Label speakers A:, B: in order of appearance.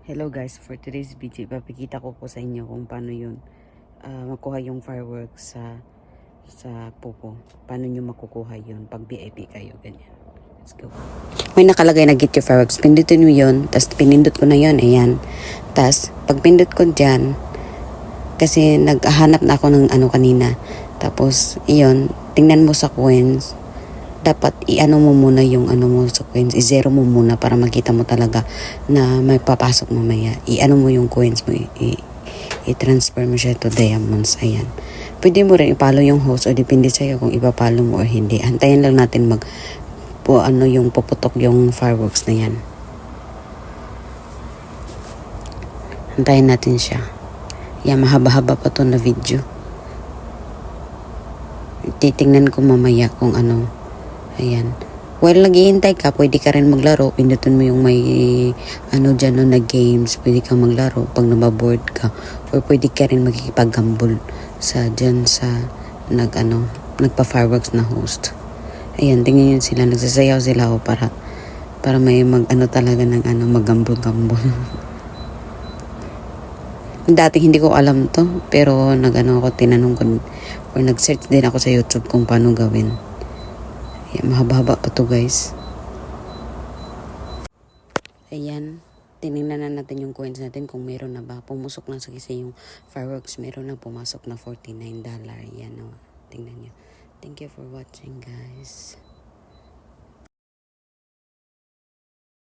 A: Hello guys, for today's video, ipapakita ko po sa inyo kung paano yun makuha yung fireworks sa Popo. Paano nyo makukuha yun pag VIP kayo, ganyan. Let's go. May nakalagay na get your fireworks. Pindutin mo yun, tapos pinindot ko na yun, ayan. Tapos pag pindot ko dyan, kasi naghahanap na ako ng ano kanina. Tapos, iyon, tingnan mo sa coins. Dapat i-ano mo muna yung ano mo sa coins, i-zero mo muna para makita mo talaga na may papasok mamaya. I-ano mo yung coins mo, i-transfer mo siya to diamonds, ayan. Pwede mo rin ipalo yung host o depende sa'yo kung ipapalo mo or hindi. Hantayin lang natin yung puputok yung fireworks na yan. Hantayin natin siya. Yan, mahaba-haba pa to na video. Titingnan ko mamaya kung ano. Ayan. While naghihintay ka, pwede ka rin maglaro. Pindutin mo yung may dyan na games. Pwede kang maglaro pag nababoard ka. Or pwede ka rin magkikipag-gamble dyan sa nagpa-fireworks na host. Ayan, tingnan yun sila. Nagsasayaw sila para may talaga ng mag-gamble-gamble. Dati hindi ko alam to. Pero tinanong ko or nag-search din ako sa YouTube kung paano gawin. Ayan, mahaba-haba pa to guys. Ayan, tinignan na natin yung coins natin kung meron na ba. Pumusok na kasi yung fireworks. Meron na pumasok na $49. Yan o, tingnan nyo. Thank you for watching guys.